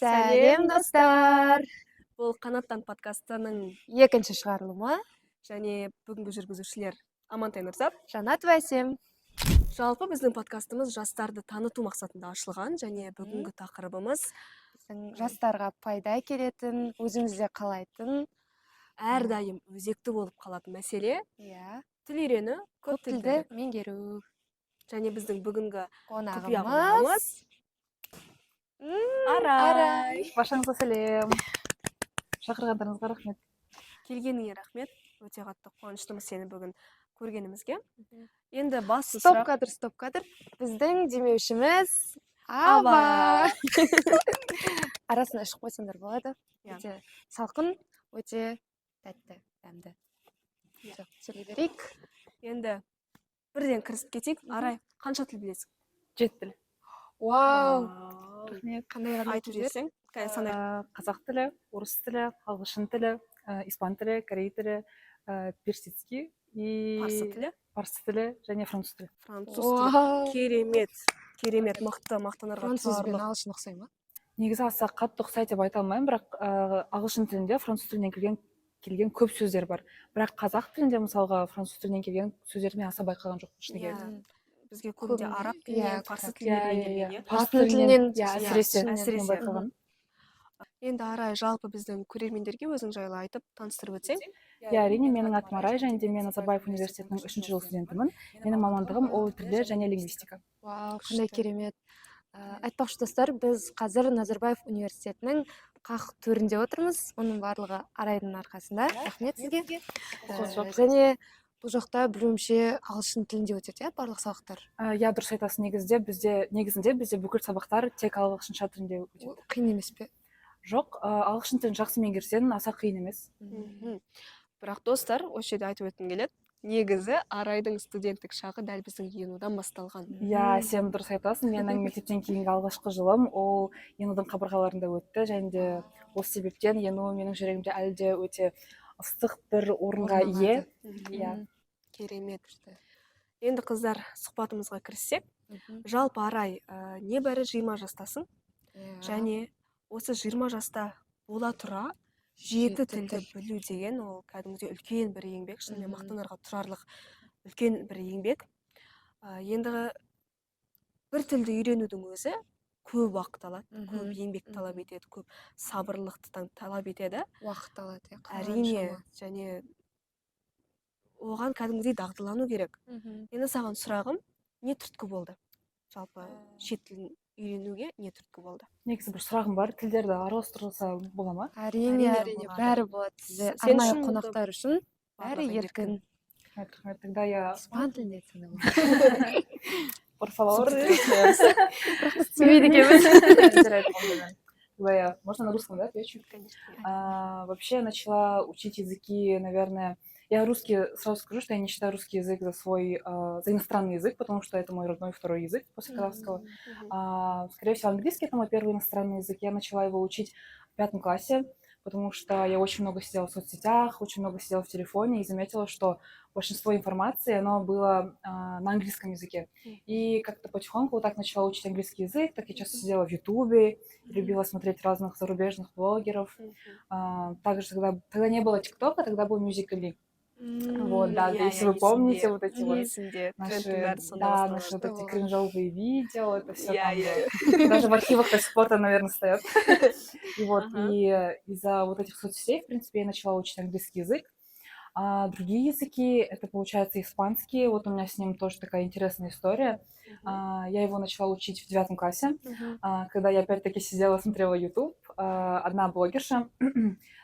Сәлем достар. Бұл Қанаттан подкастының Екінші шығарылымы. және бүгінгі жүргізушілер Амантай Нұрзат, Жанат Вәсем. Жалпы біздің подкастымыз жастарды таныту мақсатында ашылған және бүгінгі тақырыбымыз Біздің жастарға пайда келетін, өзімізде қалайтын, әрдайым өзекті болып қалатын мәселе тіл үйрену, көп тілді меңгеру. және біздің бүгінгі Қонағымыз Арай. Баршаңызға сәлем. Шақырғандарыңызға рахмет. Келгеніңе рахмет. Өте қатты қуаныштымыз сені бүгін көргенімізге. Енді басты Стоп сұрақ кадр. Біздің демеушіміз Аба. Арасына ішіп қойсаңдар болады. Өте салқын, өте тәтті, дәмді. Жоқ, сөйлей берейік. Енді бірден кірісіп кетейік. Арай, қанша тіл білесің? 7 тіл. Вау. Рахмет. Қандай Айтып жіберсең? Қазақ тілі, орыс тілі, ағылшын тілі, испан тілі, корей тілі, персидский и парсы тілі, парсы тілі және француз тілі. француз тілі. Керемет, мақтанарға Француз бен тұрарлық. ағылшын ұқсай ма? Негізі аса қатты ұқсайды деп айта алмаймын, бірақ ағылшын тілінде француз тілінен келген көп сөздер бар. Бірақ қазақ тілінде мысалға француз тілінен келген сөздерді мен аса байқаған жоқпын шыны керек. Бізге көбінде араб тілінен, парсы тілінен келген. Парсы тілінен әсіресе байқаған. Енді Арай, жалпы біздің көрермендерге өзің жайлы айтып таныстырып өтсең? Әрине, менің атым Арай және де мен Назарбаев университетінің 3-ші жыл студентімін. Менің мамандығым ол тілдер және лингвистика. Вау, қандай керемет. Айтпақшы достар, біз қазір Назарбаев университетінің қақ төрінде отырмыз. Оның барлығы Арайдың арқасында. Рахмет сізге. Және бұл жақта білуімше ағылшын тілінде өтеді, барлық сабақтар. Дұрыс айтасың, негізінде бізде бүкіл сабақтар тек ағылшынша тілінде өтеді. Қиын емес пе? Жоқ, ағылшын тілін жақсы меңгерсең, аса қиын емес. Бірақ достар, осы жерде айтып өткім келеді. Негізі Арайдың студенттік шағы дәл біздің ЕНУ-дан басталған. Сен дұрыс айтасың. Менің мектептен кейінгі алғашқы жылым ол ЕНУ-дың қабырғаларында өтті, және де осы себептен ЕНУ менің жүрегімде әлі де өте ыстық бір орынға ие. Керемет. Енді қыздар, сұхбатымызға кіріссек, жалпы Арай, небәрі 20 жастасың, және осы 20 жаста бола тұра 7 тілді білу деген ол кәдімгідей үлкен бір еңбек, шынымен мақтанарға тұрарлық үлкен бір еңбек. Енді бір тілді үйренудің өзі көп уақыт алады, көп еңбек талап етеді, көп сабырлықты талап етеді. Уақыт алады. Әрине, және оған кәдімгідей дағдылану керек. Енді саған сұрағым, не түрткі болды? Жалпы шет тілін үйренуге не түрткі болды? Негізі бір сұрағым бар, тілдерді араластырылса бола ма? Әрине, бәрі болады. Арнайы қонақтар үшін бәрі еркін. Рахмет, тогда я... Испан тілінде айтсаң. Por favor. Түсінбейді екенбіз. Можно на русском, да, отвечу? Вообще я начала учить языки, наверное... Я сразу скажу, что я не считаю русский язык за иностранный язык, потому что это мой родной второй язык после казахского. Скорее всего, английский — это мой первый иностранный язык. Я начала его учить в 5 классе, потому что я очень много сидела в соцсетях, очень много сидела в телефоне и заметила, что большинство информации, оно было на английском языке. И как-то потихоньку вот так начала учить английский язык, так я часто сидела в Ютубе, любила смотреть разных зарубежных блогеров. Также тогда не было ТикТока, тогда был Musical.ly. Вот, да, если вы помните вот эти вот наши вот эти кринжовые видео, это все там, даже в архивах до сих пор, наверное, стоят. И вот, и из-за вот этих соцсетей, в принципе, я начала учить английский язык. А другие языки, это, получается, испанский. Вот у меня с ним тоже такая интересная история. Я его начала учить в 9 классе, когда я опять-таки сидела, смотрела YouTube. Одна блогерша,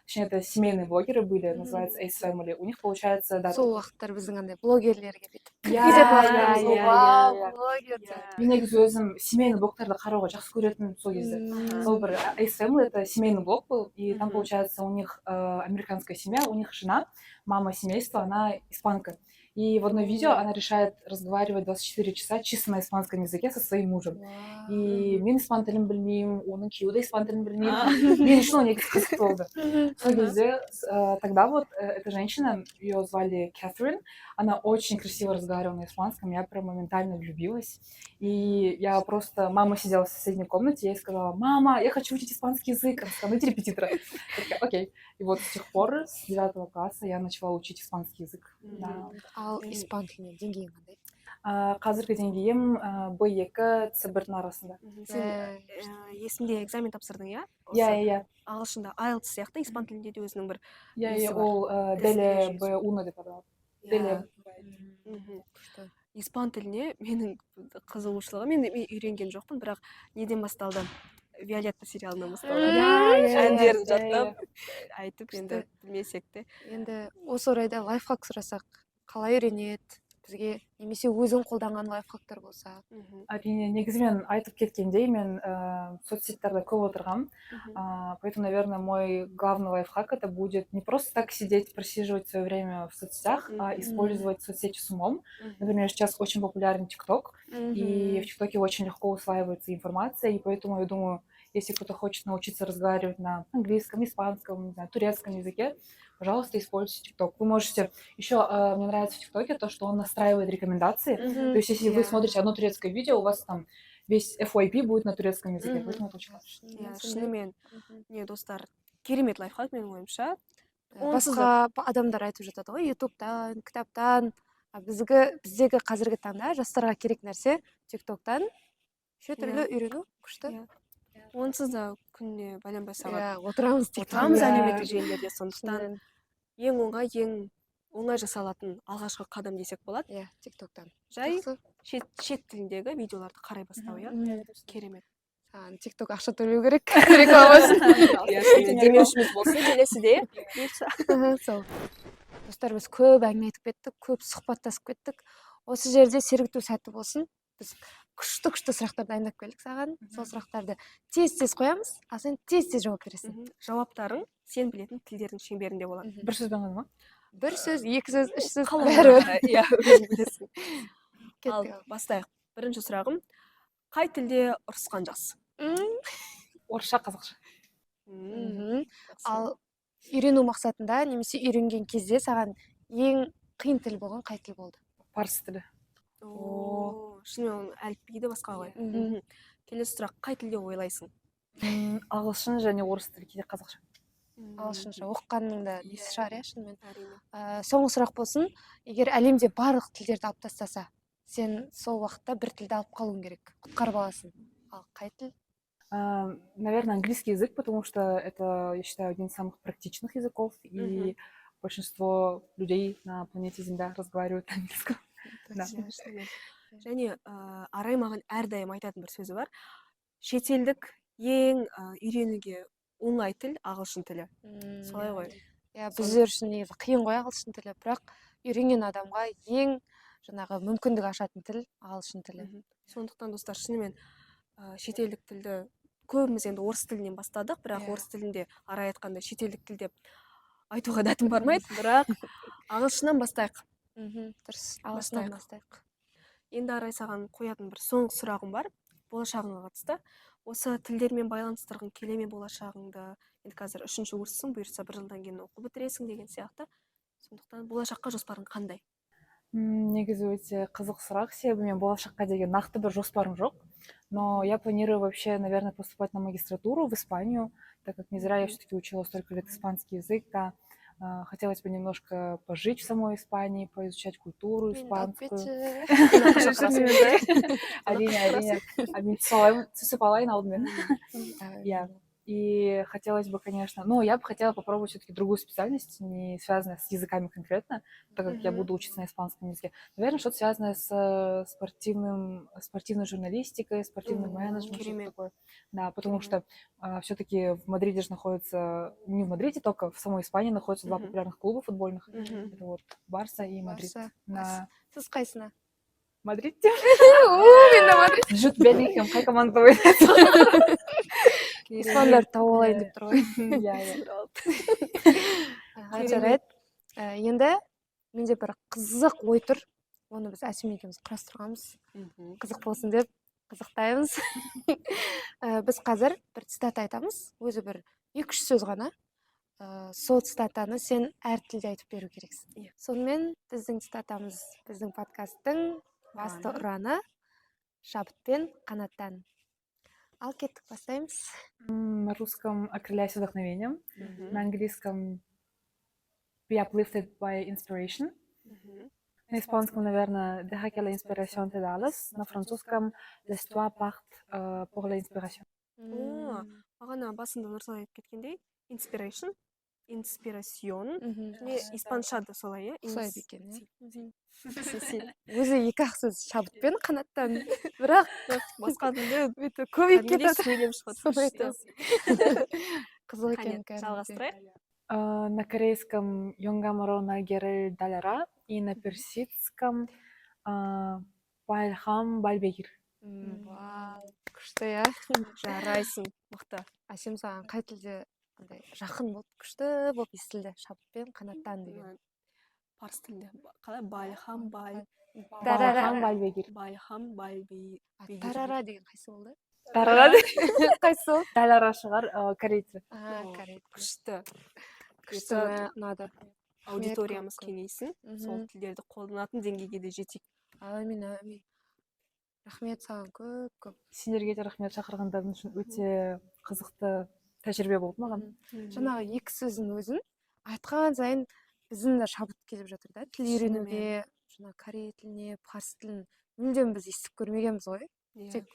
точнее, это семейные блогеры были, называется Ace Family. У них, получается, да... Сол уақыттар біздің андай блогерлерге бүйтіп. Мен негізі өзім семейный блогтарды қарауға жақсы көретін сол кезде. Сол бір Ace Family — это семейный блог был, и там, получается, у них американская семья, у них жена, мама семейства, она испанка. И в одно видео она решает разговаривать 24 часа чисто на испанском языке со своим мужем. И мен испан тілін білмеймін, оның күйеуі де испан тілін білмейді. Мен үшін ол негізі қызық болды. Сол кезде, тогда вот эта женщина, ее звали Кэтрин, она очень красиво разговаривала на испанском, я прям моментально влюбилась. И я просто... Мама сидела в соседней комнате, я ей сказала: мама, я хочу учить испанский язык. Она сказала: найди репетитора. Я такая: окей. И вот с тех пор, с 9 класса, я начала учить испанский язык. Да. Ал испан тілінен деңгейің қандай? Қазіргі деңгейім B2 C1-дің арасында. Сен есімде экзамен тапсырдың, иә? Иә. Ағылшында IELTS сияқты испан тілінде де өзінің бір Иә, ол Деле B1 деп аталады. Деле. Испан тіліне менің қызығушылығым, мен үйренген жоқпын, бірақ неден басталды? Виолетта сериалынан басталды. Әндерін жаттап, айтып, енді білмесек те. Енді осы орайда лайфхак сұрасақ, қалай үйренеді? Бізге немесе өзің қолданған лайфхактар болса? Әрине, негізімен айтып кеткендей, мен соцсеттерде көп отырғам. Поэтому, наверное, мой главный лайфхак это будет не просто так сидеть, просиживать свое время в соцсетях, а использовать соцсети с умом. Например, сейчас очень популярен ТикТок, и в ТикТоке очень легко усваивается информация, и поэтому я думаю, если кто-то хочет научиться разговаривать на английском, испанском, не знаю, турецком языке, пожалуйста, используйте ТикТок. Вы можете... Еще мне нравится в ТикТоке то, что он настраивает рекомендации. То есть, если вы смотрите одно турецкое видео, у вас там весь FYP будет на турецком языке. Поэтому это очень хорошо. Шынымен, не, достар, керемет лайфхак менің ойымша. Басқа адамдар айтып жатады ғой, ютубтан, кітаптан. Біздегі қазіргі таңда жастарға керек нәрсе ТикТоктан шет тілді үйрену күшті. Онсыз да күніне бәленбай сағат отырамыз әлеуметтік желілерде, сондықтан ең оңай жасалатын алғашқы қадам десек болады. Иә, ТикТоктан. Жай шет тіліндегі видеоларды қарай бастау, иә? Керемет. Саған ТикТок ақша төлеу керек. Рекламасын. Демеушіміз болсын, келесіде. Сол. Достар, біз көп әңгіме айтып кеттік, көп сұхбаттасып кеттік. Осы жерде сергіту сәті болсын. Біз күшті сұрақтар дайындап келдік саған. Сол сұрақтарды тез қоямыз, а сен тез жауап бересің. Жауаптарың сен білетін тілдердің шеңберінде болады. Бір сөзбен ғана ма? Бір сөз, екі сөз, үш сөз. Иә, өзің білесің. Ал бастайық. Бірінші сұрағым, қай тілде ұрысқан жақсы? Орысша, қазақша. Ал үйрену мақсатында немесе үйренген кезде саған ең қиын тіл болған қай тіл болды? Парсы тілі. Шынымен әліпбиді басқа ғой. Келесі сұрақ, қай тілде ойлайсың? Ағылшын және орыс тілі, кейде қазақша. Ағылшынша оқығанның да несі шығар, иә, шынымен. Соңғы сұрақ болсын, егер әлемде барлық тілдерді алып тастаса, сен сол уақытта бір тілді алып қалуың керек, құтқарып аласың. Ал қай тіл? Наверное, английский язык, потому что это, я считаю, один из самых практичных языков, и большинство людей на планете Земля разговаривают на английском. Және Арай маған әрдайым айтатын бір сөзі бар. Шетелдік ең үйренуге оңай тіл ағылшын тілі. Солай ғой. Біздер үшін негізі қиын ғой ағылшын тілі, бірақ үйренген адамға ең жаңағы мүмкіндік ашатын тіл ағылшын тілі. Сондықтан достар, шынымен шетелдік тілді көбіміз енді орыс тілінен бастадық, бірақ орыс тілінде Арай айтқандай шетелдік тілде айтуға дәтім бармайды, бірақ ағылшыннан бастайық. Дұрыс, ағылшыннан бастайық. Енді Арай саған қоятын бір соңғы сұрағым бар, болашағыңа қатысты. Осы тілдермен байланыстырғың келе ме болашағыңды? Енді қазір 3-ші курссың, бұйырса 1 жылдан кейін оқып бітіресің деген сияқты. Сондықтан болашаққа жоспарың қандай? Негізі өте қызық сұрақ, себебі мен болашаққа деген нақты бір жоспарым жоқ. Но я планирую вообще, наверное, поступать на магистратуру в Испанию, так как не зря я все-таки учила столько лет испанский язык, да. Хотелось бы немножко пожить в самой Испании, поизучать культуру испанскую. Әрине. Түсіп алайын алдымен. И хотелось бы, конечно, я бы хотела попробовать все-таки другую специальность, не связанную с языками конкретно, так как я буду учиться на испанском языке. Наверное, что-то связанное с спортивной журналистикой, спортивным менеджментом, что-то такое. Да, потому что все-таки в Мадриде же находится, не в Мадриде только, в самой Испании находятся 2 популярных клуба футбольных. Это вот Барса и Мадрид. Сіз қайсына? Мадрид? Мен де Мадрид. Жут Беллингем, қай команда ойнайды? Испандар тауып алайын деп тұр ғой. Иә. Жарайды. Енді менде бір қызық ой тұр. Оны біз Әсем екеуміз құрастырғанбыз. Қызық болсын деп қызықтаймыз. Біз қазір бір цитата айтамыз. Өзі бір 2-3 сөз ғана. Сол цитатаны сен әр тілде айтып беру керексің. Сонымен біздің цитатамыз, біздің подкасттың басты ұраны шабытпен қанаттан. Ал кеттік, бастаймыз. На русском «окрыляйся вдохновением», на английском «be uplifted by inspiration», на испанском, наверное, «deja que la inspiración te dales», на французском «laisse-toi part pour la inspiration». Бағана басында Нұрсұлтан айтып кеткендей, inspiration, және испанша да солай, Ұқсайды екен, өзі 2-ақ сөз шабытпен қанаттан, бірақ басқа тілде өте көп екен. сөйлем шығады. Қызық екен. Жалғастырайық. На корейском «Йонгаморо нагерел даляра» и на персидском «Байлхам бальбегир». Күшті, я. Жарайсың, мықты. Әсем, саған қай тілде жақын болып, күшті болып естілді? Шабытпен қанаттан деген. Парсы тілінде. Қалай? Байлхам бальбегир. Байлхам бальбегир. Тарара деген қайсы болды? Тарара Қайсы ол? даляра шығар, корей тілі. Корей. Күшті. Күшті ұнады. Аудиториямыз кеңейсін. Сол тілдерді қолданатын деңгейге де жетейік. Әмин, әмин. Рахмет саған көп. Сендерге де рахмет, шақырғандарың үшін өте қызықты тәжірибе болды маған. Жаңағы 2 сөздің өзін айтқан сайын біздің де шабыт келіп жатыр да. Тіл үйренуге, жаңа корей тіліне, парсы тілін мүлдем біз естіп көрмегенбіз ғой. Тек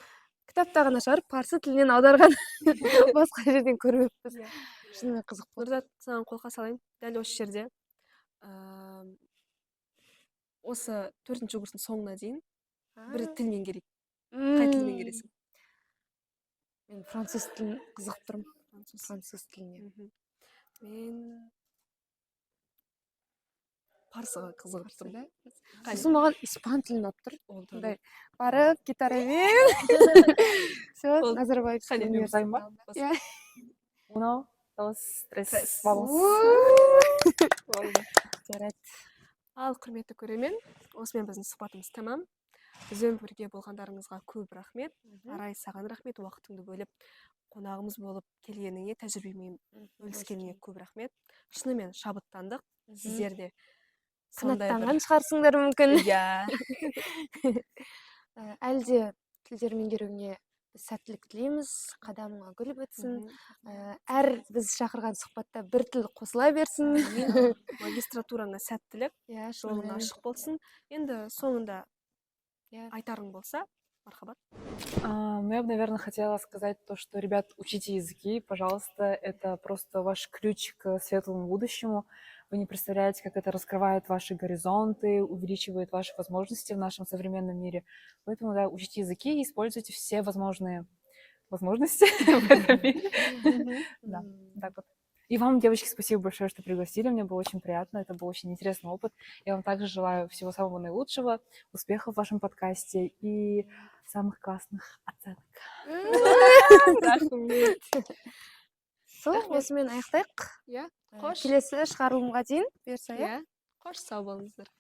кітапта ғана шығарып, парсы тілінен аударған басқа жерден көрмеппіз. Шынымен қызық болды. Нұрзат, саған қолқа салайын. Дәл осы жерде осы 4-ші курстың соңына дейін бір тіл меңгерейік. Қай тіл меңгересің? Мен француз тілін қызық тұрмын. Француз тіліне. Мен парсыға қызығып тұрмын. Сосын маған испан тілін алып тұр. Ондай барып, гитарамен. Все, Назарбаев университеті. 1, 2, 3, vamos. Жарайды. Ал, құрметті көрермен, осымен біздің сұхбатымыз тамам. Бізбен бірге болғандарыңызға көп рахмет. Арай, саған рахмет, уақытыңды бөліп, қонағымыз болып келгеніңе, тәжірибемен бөліскеніңе көп рахмет. Шынымен шабыттандық. Сіздер де Қанаттанған шығарсыңдар мүмкін. Иә. Әлде тілдер меңгеруіне сәттілік тілейміз, қадамыңа гүл бітсін. Әр біз шақырған сұхбатта бір тіл қосыла берсін. Магистратураңа сәттілік, жолың ашық болсын. Енді соңында айтарың болса, мархабат. Я бы, наверное, хотела сказать то, что, ребят, учите языки, пожалуйста. Это просто ваш ключ к светлому будущему. Вы не представляете, как это раскрывает ваши горизонты, увеличивает ваши возможности в нашем современном мире. Поэтому, да, учите языки и используйте все возможные возможности в этом мире. Да, так вот. И вам, девочки, спасибо большое, что пригласили. Мне было очень приятно. Это был очень интересный опыт. Я вам также желаю всего самого наилучшего, успехов в вашем подкасте и самых классных оценок. Сол, осымен аяқтайық. Иә, қош. Келесі шығарылымға дейін, бұйырса, Иә, қош, сау болыңыздар.